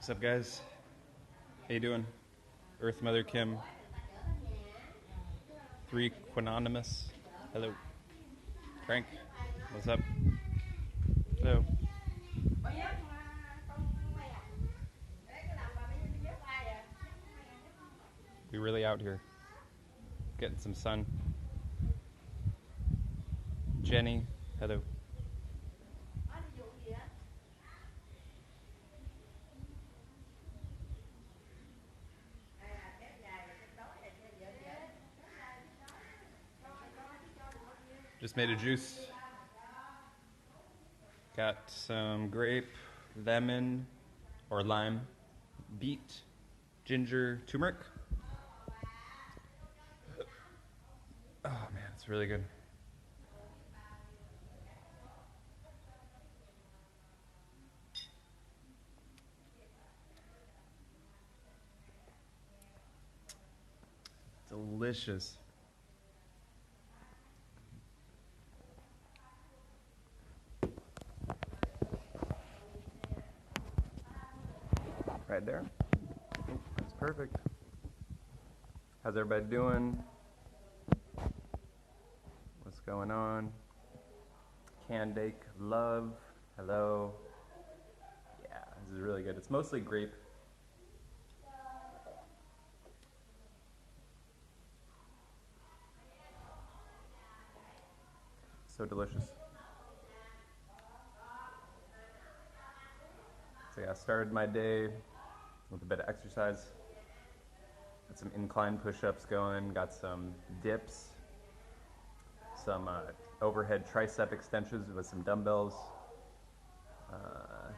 What's up, guys? How you doing? Earth Mother Kim, 3 Quanonymous. Hello. Frank, what's up? Hello. We really out here, getting some sun. Jenny, hello. Just made a juice. Got some grape, lemon, or lime, beet, ginger, turmeric. Oh man, it's really good. Delicious. Right there. That's perfect. How's everybody doing? What's going on? Candake Love. Hello. Yeah, this is really good. It's mostly grape. So delicious. So yeah, I started my day with a bit of exercise. Got some incline push-ups going, got some dips, some overhead tricep extensions with some dumbbells.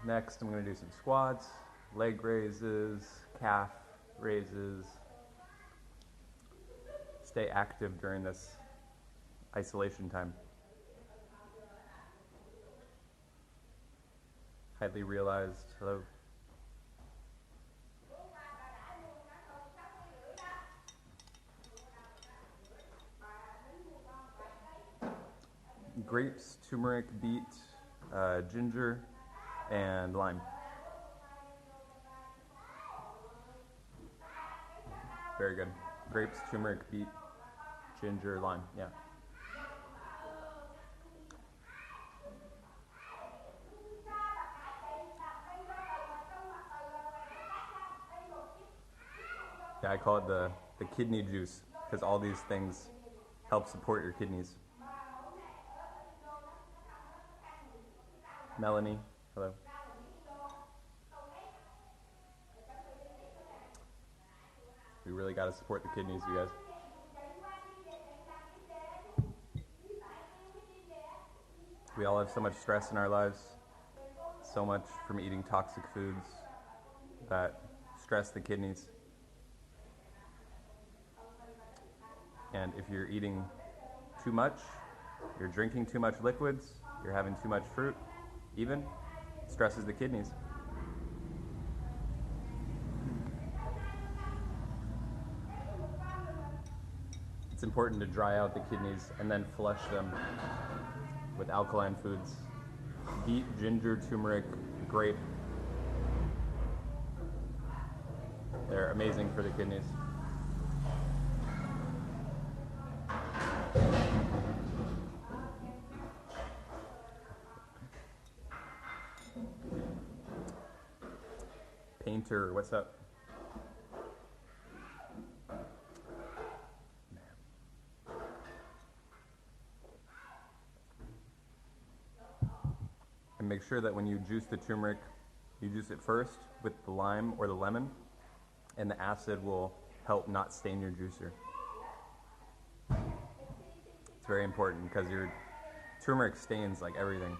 Next, I'm going to do some squats, leg raises, calf raises. Stay active during this isolation time. Highly realized. Hello. Grapes, turmeric, beet, ginger, and lime. Very good. Grapes, turmeric, beet, ginger, lime. Yeah. Yeah, I call it the kidney juice because all these things help support your kidneys. Melanie, hello. We really got to support the kidneys, you guys. We all have so much stress in our lives, so much from eating toxic foods that stress the kidneys. And if you're eating too much, you're drinking too much liquids, you're having too much fruit, even, stresses the kidneys. It's important to dry out the kidneys and then flush them with alkaline foods. Beet, ginger, turmeric, grape. They're amazing for the kidneys. Painter, what's up? And make sure that when you juice the turmeric, you juice it first with the lime or the lemon, and the acid will help not stain your juicer. It's very important because your turmeric stains like everything.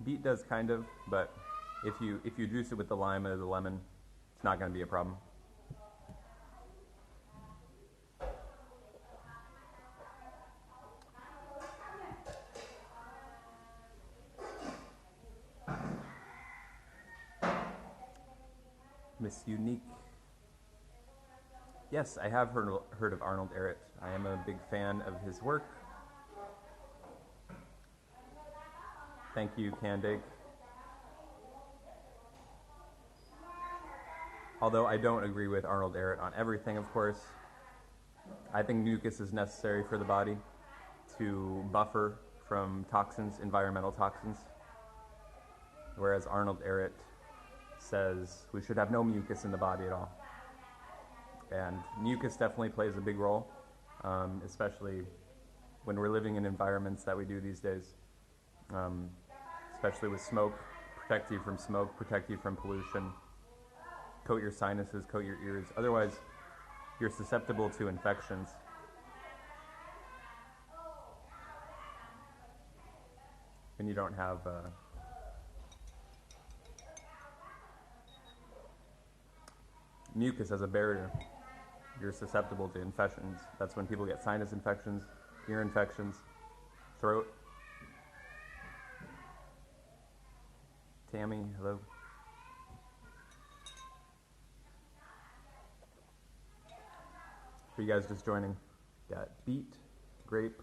Beet does kind of, but if you juice it with the lime or the lemon, it's not going to be a problem. Miss Unique. Yes, I have heard of Arnold Ehret. I am a big fan of his work. Thank you, Candake. Although I don't agree with Arnold Ehret on everything, of course. I think mucus is necessary for the body to buffer from toxins, environmental toxins. Whereas Arnold Ehret says we should have no mucus in the body at all. And mucus definitely plays a big role, especially when we're living in environments that we do these days, especially with smoke. Protect you from smoke, protect you from pollution, coat your sinuses, coat your ears. Otherwise, you're susceptible to infections. And you don't have mucus as a barrier. You're susceptible to infections. That's when people get sinus infections, ear infections, throat. Tammy, hello. For you guys just joining, got beet, grape,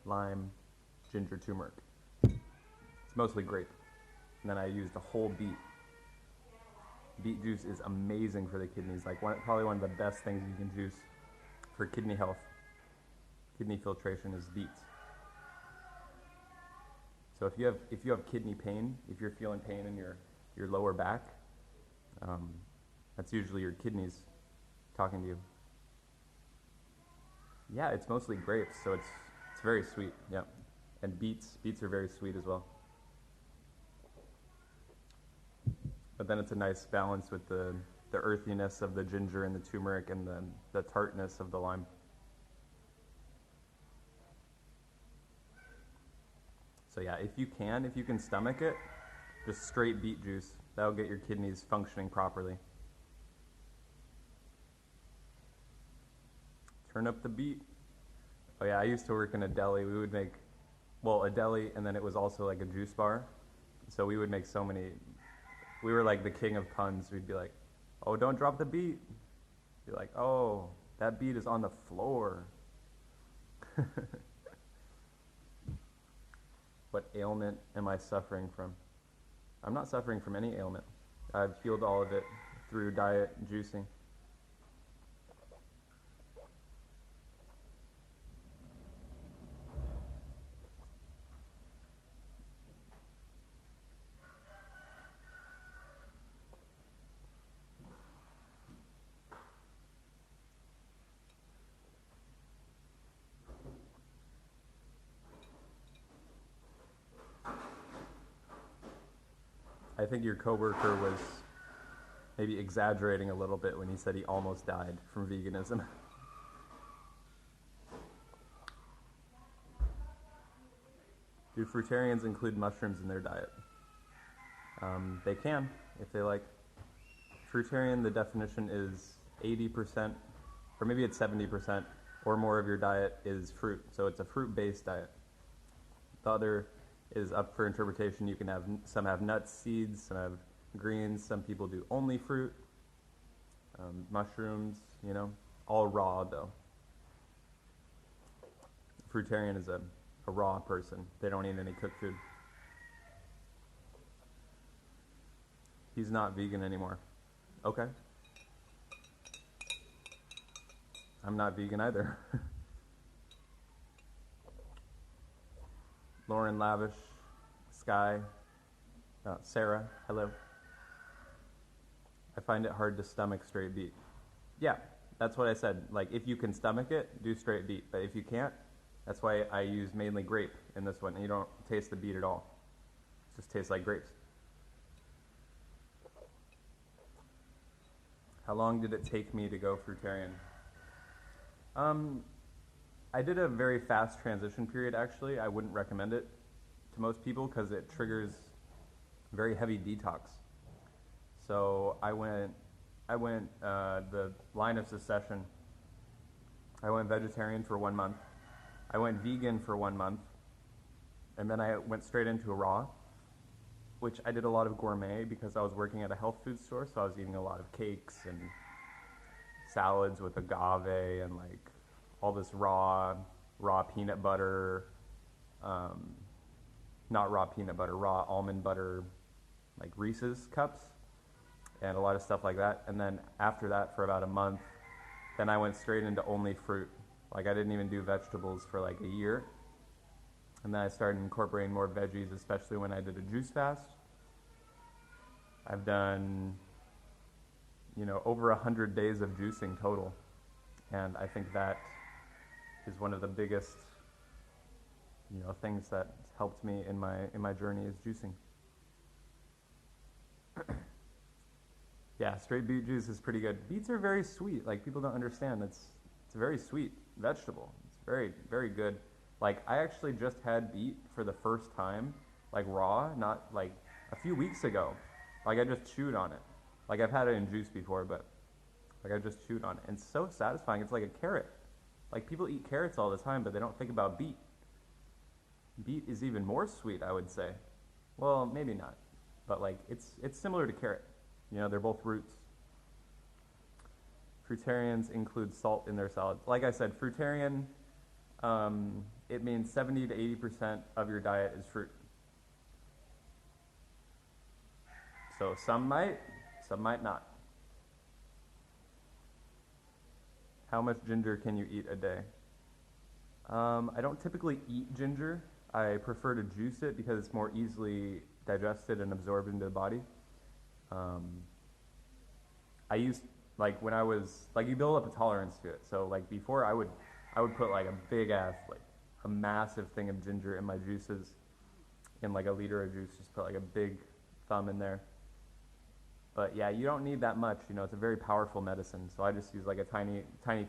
lime, ginger, turmeric. It's mostly grape. And then I used a whole beet. Beet juice is amazing for the kidneys. Like probably one of the best things you can juice for kidney health, kidney filtration is beets. So if you have kidney pain, if you're feeling pain in your lower back, that's usually your kidneys talking to you. Yeah, it's mostly grapes, so it's very sweet. Yeah, and beets are very sweet as well. But then it's a nice balance with the earthiness of the ginger and the turmeric and the tartness of the lime. So yeah, if you can stomach it, just straight beet juice. That'll get your kidneys functioning properly. Turn up the beet. Oh yeah, I used to work in a deli. We would make, a deli, and then it was also like a juice bar. So we would make so many. We were like the king of puns. We'd be like, oh, don't drop the beet. Be like, oh, that beet is on the floor. What ailment am I suffering from? I'm not suffering from any ailment. I've healed all of it through diet and juicing. I think your coworker was maybe exaggerating a little bit when he said he almost died from veganism. Do fruitarians include mushrooms in their diet? They can, if they like. Fruitarian, the definition is 80%, or maybe it's 70% or more of your diet is fruit. So it's a fruit-based diet. The other is up for interpretation. You can have, some have nuts, seeds, some have greens, some people do only fruit, mushrooms, all raw though. Fruitarian is a raw person. They don't eat any cooked food. He's not vegan anymore. Okay. I'm not vegan either. Lauren, Lavish, Sky, Sarah, hello. I find it hard to stomach straight beet. Yeah, that's what I said. Like, if you can stomach it, do straight beet. But if you can't, that's why I use mainly grape in this one. And you don't taste the beet at all. It just tastes like grapes. How long did it take me to go fruitarian? I did a very fast transition period, actually. I wouldn't recommend it to most people because it triggers very heavy detox. So I went the line of succession. I went vegetarian for 1 month. I went vegan for 1 month. And then I went straight into a raw, which I did a lot of gourmet because I was working at a health food store, so I was eating a lot of cakes and salads with agave and like all this raw peanut butter, not raw peanut butter, raw almond butter, like Reese's cups. and a lot of stuff like that. And then after that, for about a month, then I went straight into only fruit. Like I didn't even do vegetables for like a year. And then I started incorporating more veggies, especially when I did a juice fast. I've done, over 100 days of juicing total. And I think that is one of the biggest, things that helped me in my journey is juicing. Yeah, straight beet juice is pretty good. Beets are very sweet. Like people don't understand. It's a very sweet vegetable. It's very, very good. Like I actually just had beet for the first time, like raw, not like a few weeks ago. Like I just chewed on it. Like I've had it in juice before, but like I just chewed on it. And it's so satisfying. It's like a carrot. Like people eat carrots all the time, but they don't think about beet. Beet is even more sweet, I would say. Well, maybe not, but like it's similar to carrot. They're both roots. Fruitarians include salt in their salad. Like I said, fruitarian, it means 70 to 80% of your diet is fruit. So some might not. How much ginger can you eat a day? I don't typically eat ginger. I prefer to juice it because it's more easily digested and absorbed into the body. I used, like when I was, like you build up a tolerance to it. So like before I would put like a big ass, like a massive thing of ginger in my juices, in like a liter of juice, just put like a big thumb in there. But yeah, you don't need that much, it's a very powerful medicine. So I just use like a tiny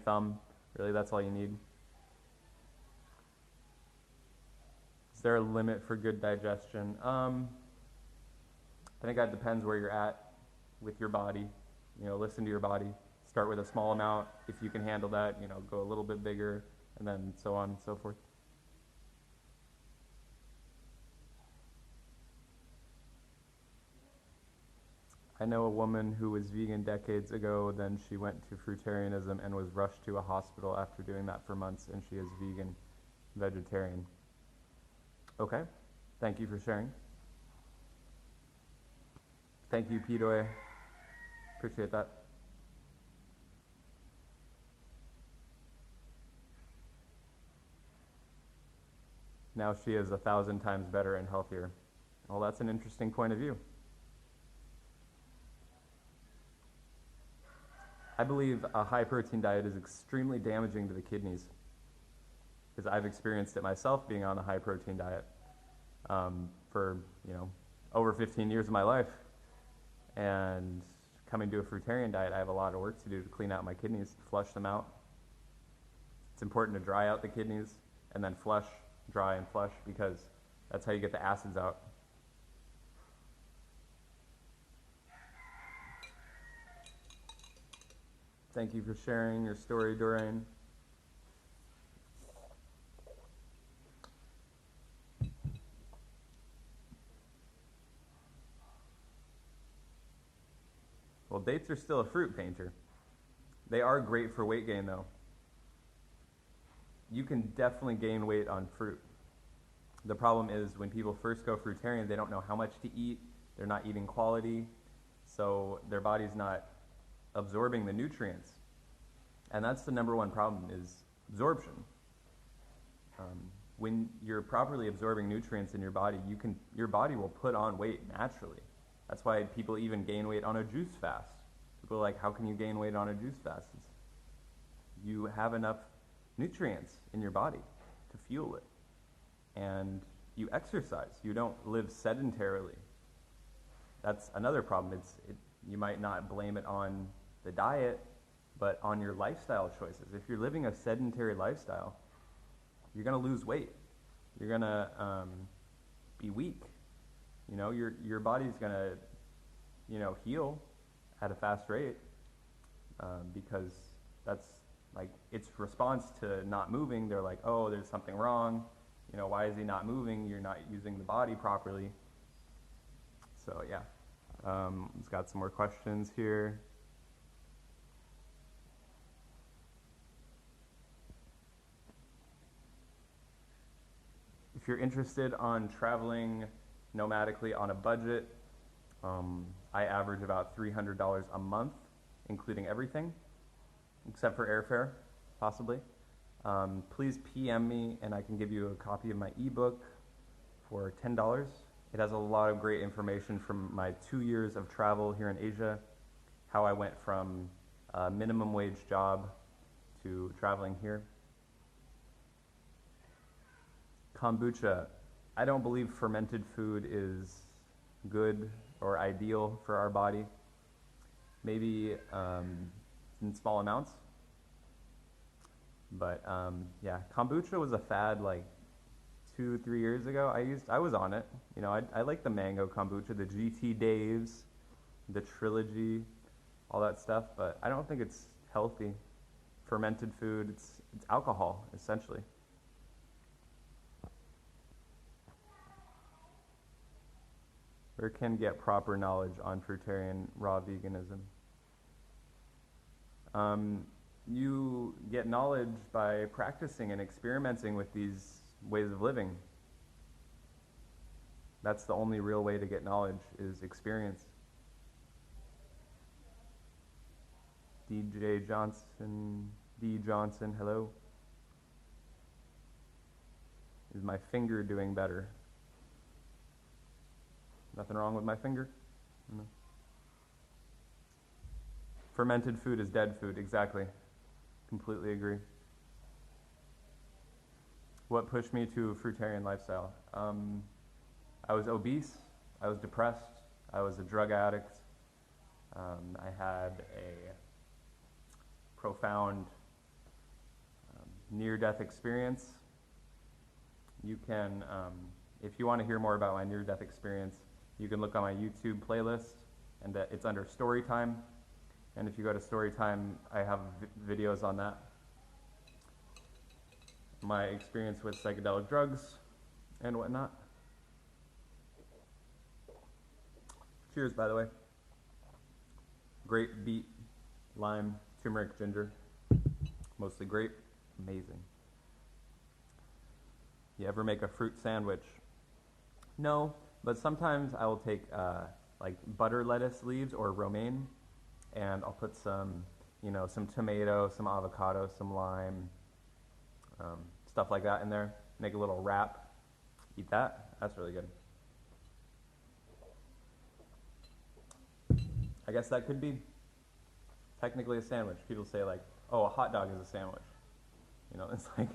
thumb. Really, that's all you need. Is there a limit for good digestion? I think that depends where you're at with your body. Listen to your body. Start with a small amount. If you can handle that, go a little bit bigger, and then so on and so forth. I know a woman who was vegan decades ago, then she went to fruitarianism and was rushed to a hospital after doing that for months, and she is vegetarian. Okay, thank you for sharing. Thank you, Pidoy. Appreciate that. Now she is 1,000 times better and healthier. Well, that's an interesting point of view. I believe a high protein diet is extremely damaging to the kidneys because I've experienced it myself being on a high protein diet for over 15 years of my life, and coming to a fruitarian diet, I have a lot of work to do to clean out my kidneys, to flush them out. It's important to dry out the kidneys and then dry and flush, because that's how you get the acids out. Thank you for sharing your story, Doreen. Well, dates are still a fruit, Painter. They are great for weight gain, though. You can definitely gain weight on fruit. The problem is when people first go fruitarian, they don't know how much to eat. They're not eating quality, so their body's not absorbing the nutrients. And that's the number one problem, is absorption. When you're properly absorbing nutrients in your body, your body will put on weight naturally. That's why people even gain weight on a juice fast. People are like, how can you gain weight on a juice fast? You have enough nutrients in your body to fuel it. And you exercise. You don't live sedentarily. That's another problem. You might not blame it on the diet, but on your lifestyle choices. If you're living a sedentary lifestyle, you're going to lose weight. You're going to be weak. Your body's going to, heal at a fast rate because that's like its response to not moving. They're like, oh, there's something wrong. Why is he not moving? You're not using the body properly. So yeah, we've got some more questions here. If you're interested on traveling nomadically on a budget, I average about $300 a month, including everything, except for airfare, possibly. Please PM me and I can give you a copy of my ebook for $10. It has a lot of great information from my 2 years of travel here in Asia, how I went from a minimum wage job to traveling here. Kombucha. I don't believe fermented food is good or ideal for our body. Maybe in small amounts. But yeah, kombucha was a fad like 2-3 years ago. I was on it. You know, I like the mango kombucha, the GT Daves, the Trilogy, all that stuff. But I don't think it's healthy. Fermented food, it's alcohol essentially. Where can get proper knowledge on fruitarian raw veganism? You get knowledge by practicing and experimenting with these ways of living. That's the only real way to get knowledge, is experience. DJ Johnson, D. Johnson, hello. Is my finger doing better? Nothing wrong with my finger? No. Fermented food is dead food, exactly. Completely agree. What pushed me to a fruitarian lifestyle? I was obese, I was depressed, I was a drug addict, I had a profound near-death experience. You can, if you want to hear more about my near-death experience, you can look on my YouTube playlist, and it's under Storytime. And if you go to Storytime, I have videos on that. My experience with psychedelic drugs and whatnot. Cheers, by the way. Grape, beet, lime, turmeric, ginger. Mostly grape. Amazing. You ever make a fruit sandwich? No, but sometimes I will take like butter lettuce leaves or romaine, and I'll put some, some tomato, some avocado, some lime, stuff like that in there. Make a little wrap. Eat that. That's really good. I guess that could be technically a sandwich. People say like, oh, a hot dog is a sandwich. It's like...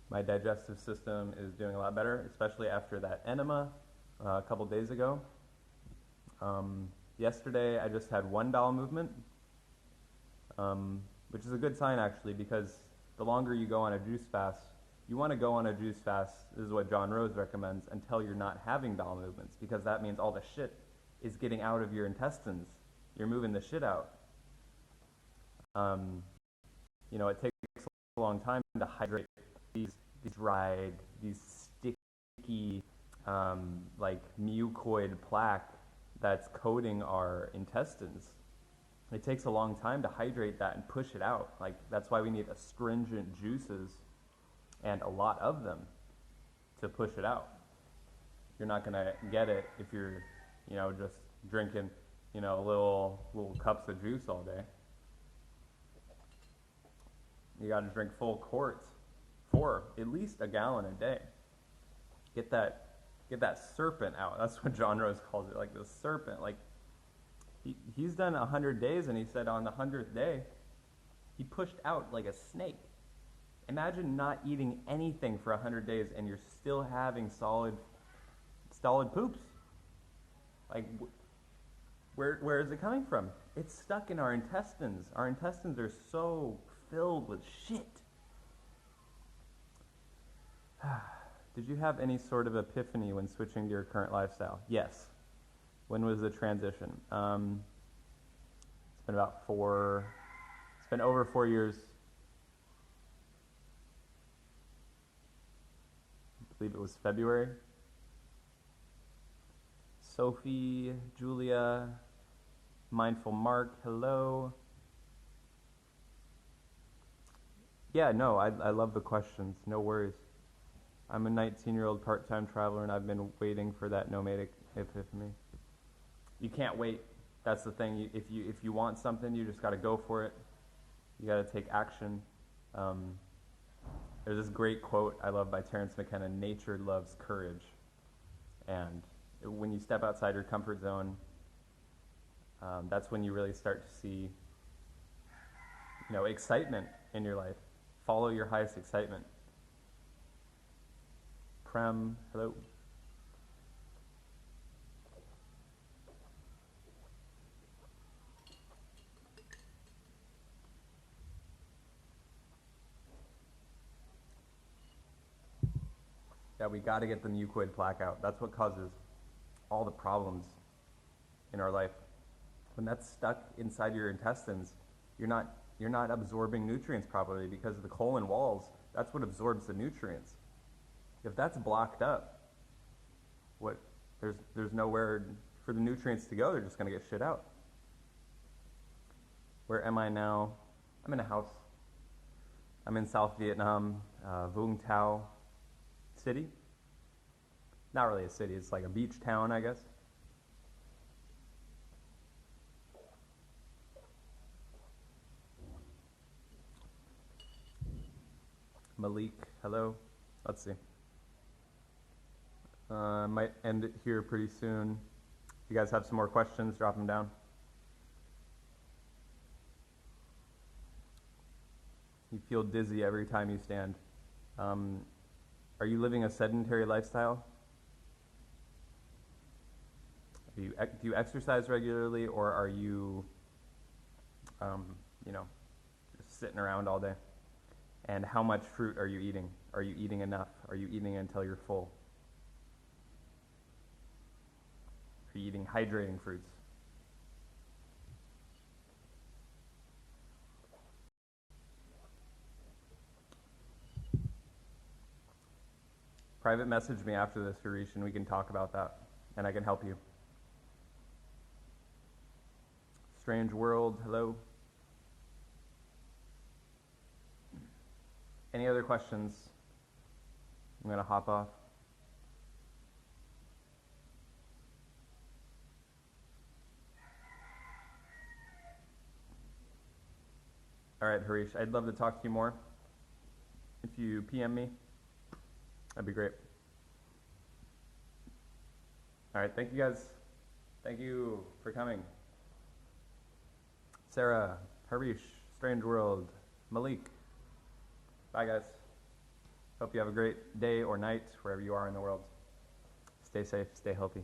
My digestive system is doing a lot better, especially after that enema a couple days ago. Yesterday, I just had one bowel movement, which is a good sign actually, because the longer you go on a juice fast, you want to go on a juice fast, this is what John Rose recommends, until you're not having bowel movements, because that means all the shit is getting out of your intestines. You're moving the shit out. It takes a long time to hydrate these dried, these sticky, like mucoid plaque that's coating our intestines. It takes a long time to hydrate that and push it out. Like, that's why we need astringent juices and a lot of them to push it out. You're not gonna get it if you're, just drinking, little cups of juice all day. You gotta drink full quarts, for at least a gallon a day. Get that serpent out. That's what John Rose calls it, like the serpent. Like, he's done 100 days, and he said on the 100th day, he pushed out like a snake. Imagine not eating anything for 100 days, and you're still having solid poops. Like, where is it coming from? It's stuck in our intestines. Our intestines are so filled with shit. Did you have any sort of epiphany when switching to your current lifestyle? Yes. When was the transition? It's been over 4 years. I believe it was February. Sophie, Julia, Mindful Mark, hello. Yeah, no, I love the questions. No worries. I'm a 19-year-old part-time traveler, and I've been waiting for that nomadic epiphany. You can't wait. That's the thing. If you want something, you just got to go for it. You got to take action. Um, there's this great quote I love by Terence McKenna: "Nature loves courage." And when you step outside your comfort zone, that's when you really start to see, excitement in your life. Follow your highest excitement. Prem, hello. Yeah, we got to get the mucoid plaque out. That's what causes all the problems in our life. When that's stuck inside your intestines, you're not absorbing nutrients properly because the colon walls, that's what absorbs the nutrients. If that's blocked up, there's nowhere for the nutrients to go. They're just going to get shit out. Where am I now? I'm in a house. I'm in South Vietnam, Vung Tau City. Not really a city, it's like a beach town, I guess. Malik, hello. Let's see. Might end it here pretty soon. If you guys have some more questions, drop them down. You feel dizzy every time you stand. Are you living a sedentary lifestyle? Do you exercise regularly, or are you, just sitting around all day? And how much fruit are you eating? Are you eating enough? Are you eating until you're full? Are you eating hydrating fruits? Private message me after this, Harish, and we can talk about that, and I can help you. Strange World, hello. Any other questions? I'm going to hop off. All right, Harish, I'd love to talk to you more. If you PM me, that'd be great. All right, thank you guys. Thank you for coming. Sarah, Harish, Strange World, Malik. Bye, guys. Hope you have a great day or night wherever you are in the world. Stay safe, stay healthy.